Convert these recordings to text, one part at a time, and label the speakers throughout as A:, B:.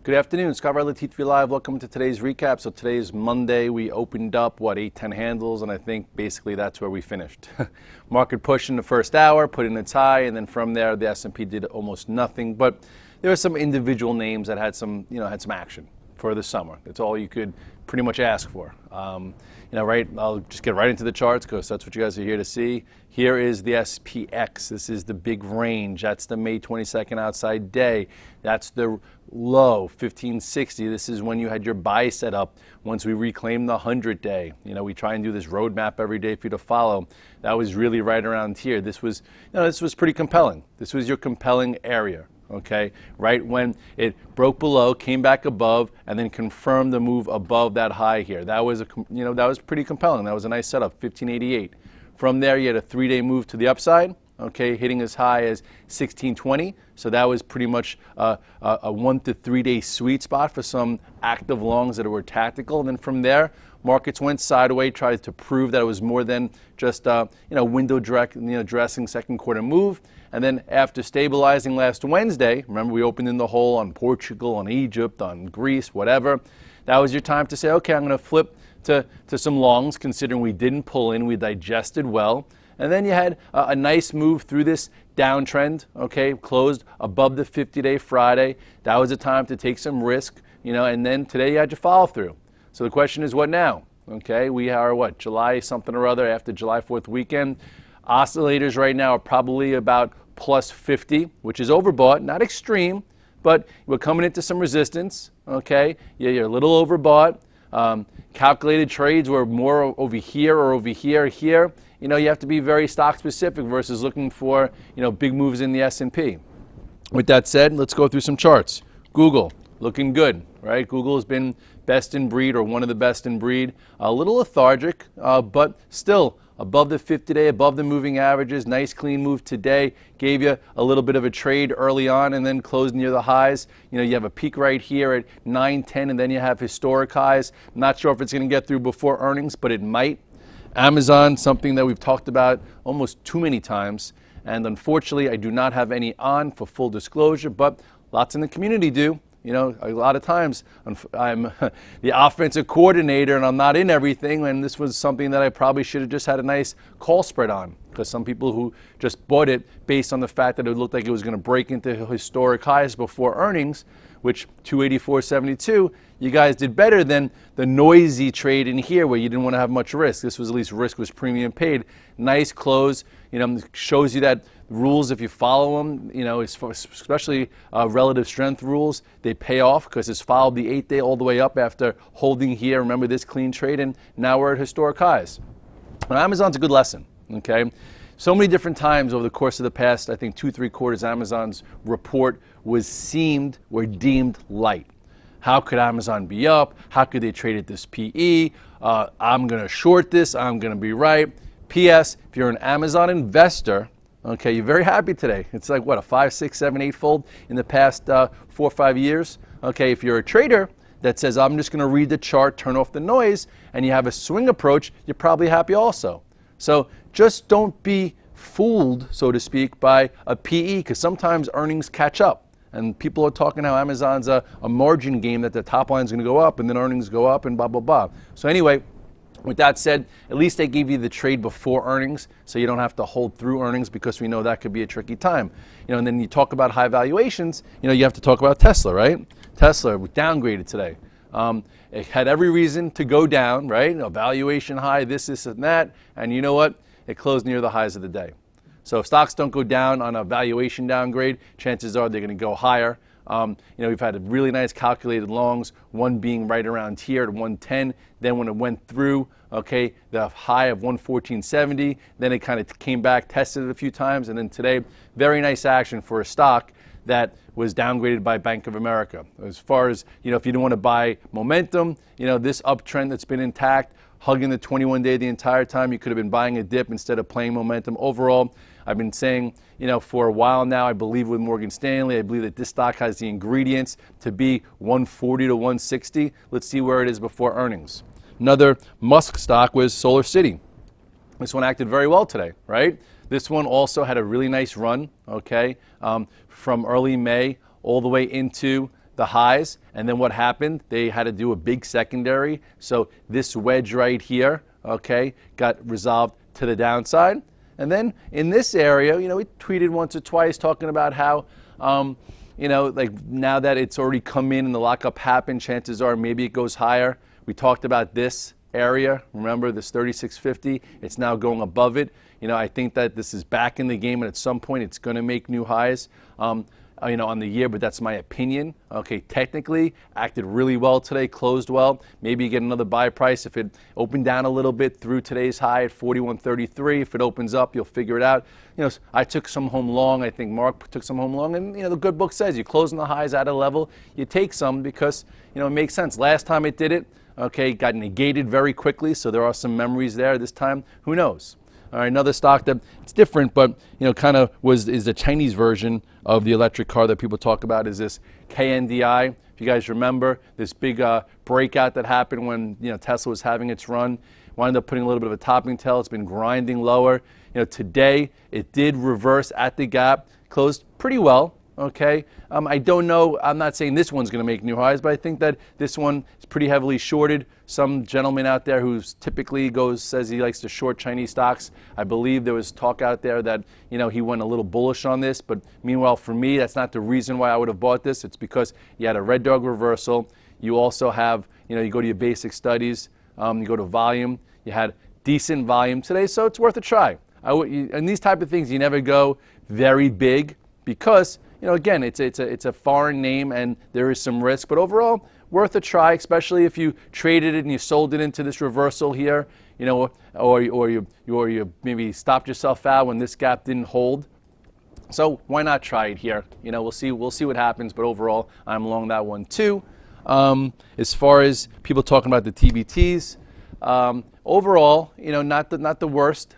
A: Good afternoon, Scott Redler, T3 Live. Welcome to today's recap. So today's Monday. We opened up, 8, 10 handles, and I think basically that's where we finished. Market push in the first hour, put in its high, and then from there the S&P did almost nothing. But there were some individual names that had some action for the summer. That's all you could pretty much ask for. Right? I'll just get right into the charts because that's what you guys are here to see. Here is the SPX. This is the big range. That's the May 22nd outside day. That's the low, 1560. This is when you had your buy set up once we reclaimed the 100-day. We try and do this roadmap every day for you to follow. That was really right around here. This was pretty compelling. This was your compelling area. Okay, right when it broke below, came back above, and then confirmed the move above that high here. That was that was pretty compelling. That was a nice setup, 1588. From there, you had a 3-day move to the upside. Okay, hitting as high as 1620. So that was pretty much a 1 to 3 day sweet spot for some active longs that were tactical. And then from there, markets went sideways, tried to prove that it was more than just window dressing second quarter move. And then after stabilizing last Wednesday, remember we opened in the hole on Portugal, on Egypt, on Greece, whatever. That was your time to say, okay, I'm going to flip to some longs, considering we didn't pull in, we digested well. And then you had a nice move through this downtrend, okay, closed above the 50-day Friday. That was a time to take some risk, and then today you had your follow through. So the question is, what now? Okay, we are July something or other after July 4th weekend. Oscillators right now are probably about plus 50, which is overbought, not extreme, but we're coming into some resistance, okay? Yeah, you're a little overbought. Calculated trades were more over here or over here. You have to be very stock specific versus looking for, big moves in the S&P. With that said, let's go through some charts. Google, looking good, right? Google has been best in breed or one of the best in breed. A little lethargic, but still above the 50-day, above the moving averages. Nice clean move today. Gave you a little bit of a trade early on and then closed near the highs. You have a peak right here at 910 and then you have historic highs. I'm not sure if it's going to get through before earnings, but it might. Amazon, something that we've talked about almost too many times. And unfortunately, I do not have any on for full disclosure, but lots in the community do. A lot of times I'm the offensive coordinator and I'm not in everything, and this was something that I probably should have just had a nice call spread on, because some people who just bought it based on the fact that it looked like it was going to break into historic highs before earnings, which 284.72, you guys did better than the noisy trade in here where you didn't want to have much risk. This was at least risk was premium paid. Nice close, shows you that rules, if you follow them, especially relative strength rules, they pay off because it's followed the 8-day all the way up after holding here. Remember this clean trade, and now we're at historic highs. And Amazon's a good lesson, okay? So many different times over the course of the past, I think 2-3 quarters, Amazon's report was deemed light. How could Amazon be up? How could they trade at this PE? I'm going to short this. I'm going to be right. P.S. If you're an Amazon investor, okay, you're very happy today. It's like, a 5, 6, 7, 8-fold in the past 4 or 5 years. Okay, if you're a trader that says, I'm just going to read the chart, turn off the noise, and you have a swing approach, you're probably happy also. So just don't be fooled, so to speak, by a PE, because sometimes earnings catch up. And people are talking how Amazon's a margin game, that the top line's going to go up and then earnings go up and blah, blah, blah. So anyway, with that said, at least they gave you the trade before earnings, so you don't have to hold through earnings, because we know that could be a tricky time. And then you talk about high valuations, you have to talk about Tesla, right? Tesla downgraded today. It had every reason to go down, right? Valuation high, this, and that. And you know what? It closed near the highs of the day. So if stocks don't go down on a valuation downgrade, chances are they're going to go higher. We've had really nice calculated longs, one being right around here at 110. Then when it went through, okay, the high of 114.70, then it kind of came back, tested it a few times, and then today, very nice action for a stock that was downgraded by Bank of America. As far as, if you didn't want to buy momentum, this uptrend that's been intact, hugging the 21-day the entire time, you could have been buying a dip instead of playing momentum. Overall, I've been saying, for a while now, I believe with Morgan Stanley, I believe that this stock has the ingredients to be 140 to 160. Let's see where it is before earnings. Another Musk stock was Solar City. This one acted very well today, right? This one also had a really nice run, okay, from early May all the way into the highs. And then what happened? They had to do a big secondary. So this wedge right here, okay, got resolved to the downside. And then in this area, we tweeted once or twice talking about how, like now that it's already come in and the lockup happened, chances are maybe it goes higher. We talked about this area. Remember this 3650? It's now going above it. I think that this is back in the game, and at some point it's going to make new highs. On the year, but that's my opinion. Okay, technically acted really well today, closed well. Maybe you get another buy price if it opened down a little bit through today's high at 41.33. If it opens up, you'll figure it out. I took some home long. I think Mark took some home long, and the good book says you close on the highs at a level, you take some because it makes sense. Last time it did it, okay, got negated very quickly, so there are some memories there. This time, who knows? All right, another stock that it's different, but kind of is the Chinese version of the electric car that people talk about is this KNDI. If you guys remember this big breakout that happened when Tesla was having its run, wound up putting a little bit of a topping tail. It's been grinding lower. Today it did reverse at the gap, closed pretty well. Okay, I don't know. I'm not saying this one's going to make new highs, but I think that this one is pretty heavily shorted. Some gentleman out there who typically says he likes to short Chinese stocks. I believe there was talk out there that he went a little bullish on this, but meanwhile for me that's not the reason why I would have bought this. It's because you had a red dog reversal. You also have you go to your basic studies, you go to volume. You had decent volume today, so it's worth a try. And these type of things you never go very big because again, it's a foreign name and there is some risk, but overall, worth a try, especially if you traded it and you sold it into this reversal here, or you maybe stopped yourself out when this gap didn't hold. So why not try it here? We'll see what happens, but overall, I'm along that one too. As far as people talking about the TBTs, overall, not the worst,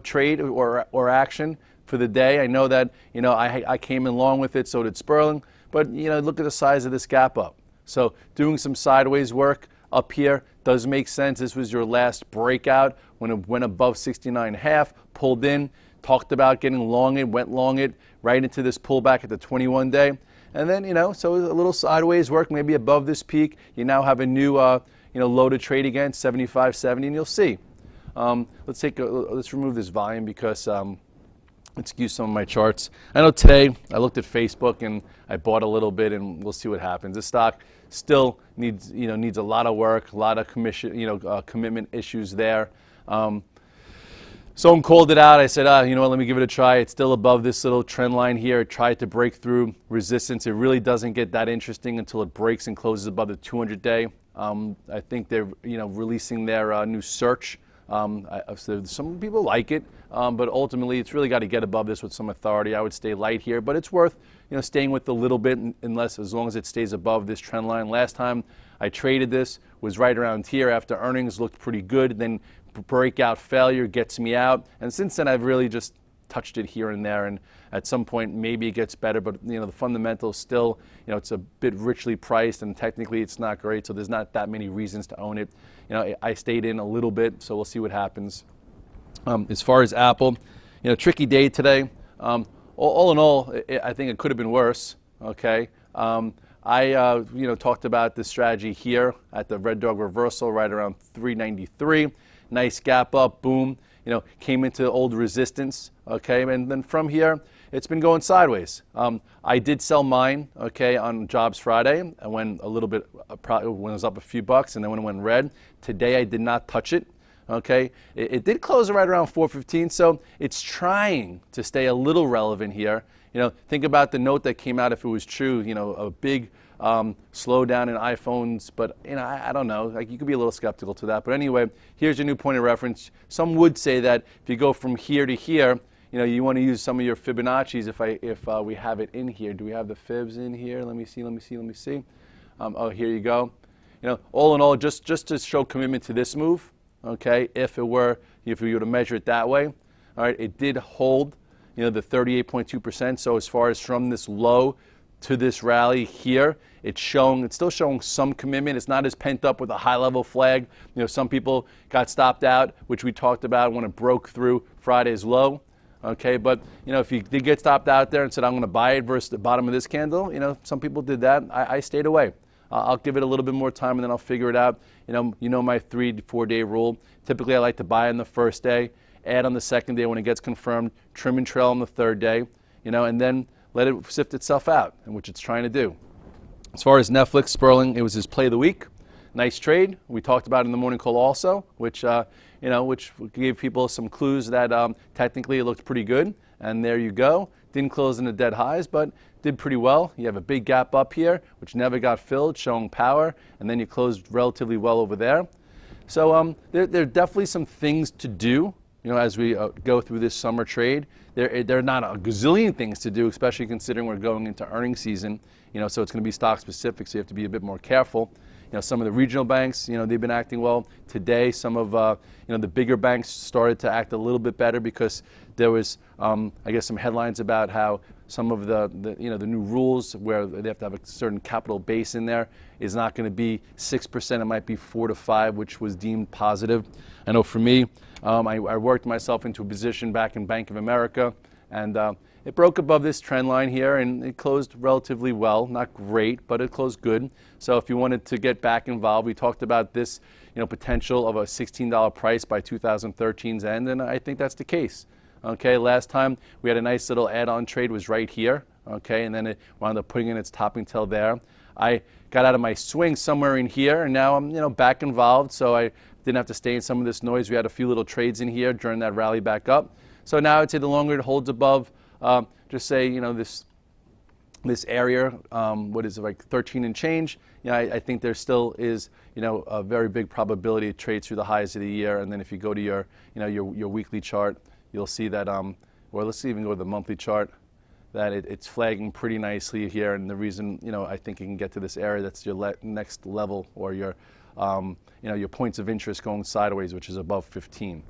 A: trade or action for the day. I know that I came in long with it, so did Sperling, but look at the size of this gap up. So doing some sideways work up here does make sense. This was your last breakout when it went above 69.5, pulled in, talked about getting long it, went long it right into this pullback at the 21-day, and then so a little sideways work, maybe above this peak. You now have a new low to trade again, 75.70, and you'll see. Let's remove this volume because. Excuse some of my charts. I know today I looked at Facebook and I bought a little bit, and we'll see what happens. This stock still needs a lot of work, a lot of commitment issues there. Someone called it out. I said, let me give it a try. It's still above this little trend line here. It tried to break through resistance. It really doesn't get that interesting until it breaks and closes above the 200-day. I think they're releasing their new search. So some people like it, but ultimately it's really got to get above this with some authority. I would stay light here, but it's worth staying with a little bit, as long as it stays above this trend line. Last time I traded this was right around here after earnings, looked pretty good. Then breakout failure gets me out, and since then I've really just touched it here and there, and at some point maybe it gets better, but the fundamentals still, it's a bit richly priced and technically it's not great, so there's not that many reasons to own it. I stayed in a little bit, so we'll see what happens. As far as Apple, tricky day today. All in all, I think it could have been worse. Okay, I talked about this strategy here at the red dog reversal right around 393. Nice gap up, boom. Came into old resistance. Okay, and then from here, it's been going sideways. I did sell mine, okay, on Jobs Friday. I went a little bit, probably when it was up a few bucks, and then when it went red. Today I did not touch it. Okay, it did close right around 415, so it's trying to stay a little relevant here. Think about the note that came out if it was true. A big slowdown in iPhones, but I don't know. Like, you could be a little skeptical to that. But anyway, here's your new point of reference. Some would say that if you go from here to here, you want to use some of your Fibonacci's. If we have it in here, do we have the fibs in here? Let me see. Oh, here you go. All in all, just to show commitment to this move. Okay, if we were to measure it that way, all right, it did hold, the 38.2%. So as far as from this low to this rally here, it's still showing some commitment. It's not as pent up with a high-level flag. Some people got stopped out, which we talked about when it broke through Friday's low. Okay, but if you did get stopped out there and said I'm going to buy it versus the bottom of this candle, some people did that. I stayed away. I'll give it a little bit more time and then I'll figure it out. You know my 3 to 4 day rule. Typically I like to buy on the first day, add on the second day when it gets confirmed, trim and trail on the third day, and then let it sift itself out, which it's trying to do. As far as Netflix, Sperling, it was his play of the week. Nice trade. We talked about it in the morning call also, which gave people some clues that technically it looked pretty good. And there you go. Didn't close in the dead highs, but did pretty well. You have a big gap up here, which never got filled, showing power, and then you closed relatively well over there. So there are definitely some things to do, as we go through this summer trade. There are not a gazillion things to do, especially considering we're going into earnings season. So it's going to be stock specific, so you have to be a bit more careful. Some of the regional banks, they've been acting well. Today, some of the bigger banks started to act a little bit better because there was, I guess, some headlines about how some of the new rules where they have to have a certain capital base in there is not going to be 6%. It might be 4 to 5, which was deemed positive. I know for me, I worked myself into a position back in Bank of America, and it broke above this trend line here, and it closed relatively well. Not great, but it closed good. So if you wanted to get back involved, we talked about this, potential of a $16 price by 2013's end, and I think that's the case. Okay, last time we had a nice little add-on trade was right here. Okay, and then it wound up putting in its topping tail there. I got out of my swing somewhere in here, and now I'm back involved, so I didn't have to stay in some of this noise. We had a few little trades in here during that rally back up. So now I'd say the longer it holds above, just say, this area, what is it, like 13 and change, I think there still is, a very big probability it trades through the highs of the year. And then if you go to your, your weekly chart, you'll see that, or let's even go to the monthly chart, that it's flagging pretty nicely here. And the reason, I think you can get to this area, that's your next level, or your, your points of interest going sideways, which is above 15.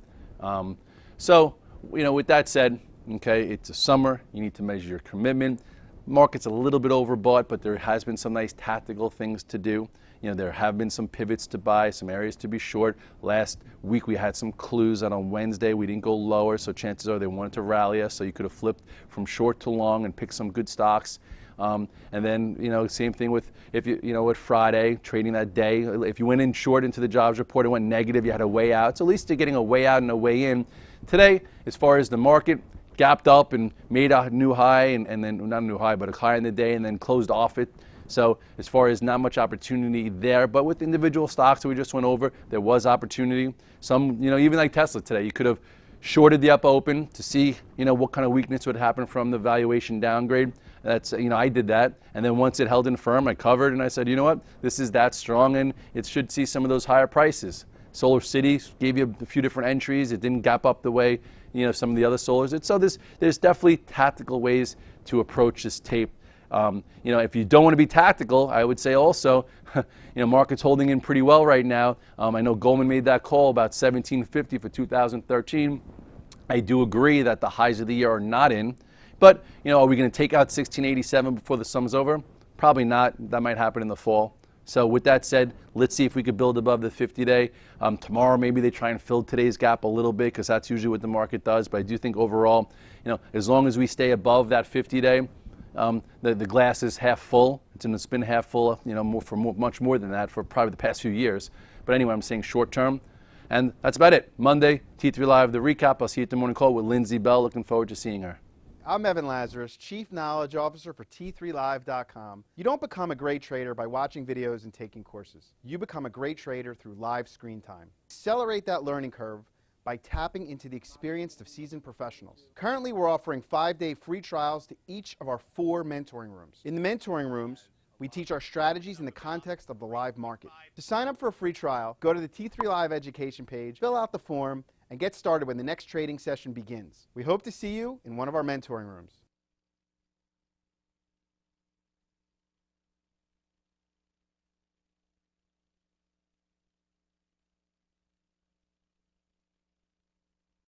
A: So, with that said, okay, it's a summer. You need to measure your commitment. Market's a little bit overbought, but there has been some nice tactical things to do. There have been some pivots to buy, some areas to be short. Last week we had some clues that on Wednesday we didn't go lower, so chances are they wanted to rally us, so you could have flipped from short to long and picked some good stocks. And then, same thing with with Friday, trading that day. If you went in short into the jobs report and went negative, you had a way out. So at least you're getting a way out and a way in. Today, as far as the market, gapped up and made a new high, and then not a new high, but a high in the day, and then closed off it. So as far as not much opportunity there, but with individual stocks that we just went over, there was opportunity. Some, even like Tesla today, you could have shorted the up open to see, what kind of weakness would happen from the valuation downgrade. That's, I did that. And then once it held in firm, I covered and I said, what, this is that strong and it should see some of those higher prices. Solar City gave you a few different entries. It didn't gap up the way, some of the other solars. So there's definitely tactical ways to approach this tape. If you don't want to be tactical, I would say also, market's holding in pretty well right now. I know Goldman made that call about 1750 for 2013. I do agree that the highs of the year are not in, but are we going to take out 1687 before the summer's over? Probably not. That might happen in the fall. So with that said, let's see if we could build above the 50-day. Tomorrow, maybe they try and fill today's gap a little bit because that's usually what the market does. But I do think overall, as long as we stay above that 50-day, the glass is half full. It's been half full, much more than that for probably the past few years. But anyway, I'm saying short term. And that's about it. Monday, T3 Live, the recap. I'll see you at the morning call with Lindsay Bell. Looking forward to seeing her.
B: I'm Evan Lazarus, Chief Knowledge Officer for T3Live.com. You don't become a great trader by watching videos and taking courses. You become a great trader through live screen time. Accelerate that learning curve by tapping into the experience of seasoned professionals. Currently, we're offering 5-day free trials to each of our 4 mentoring rooms. In the mentoring rooms, we teach our strategies in the context of the live market. To sign up for a free trial, go to the T3 Live education page, fill out the form, and get started when the next trading session begins. We hope to see you in one of our mentoring rooms.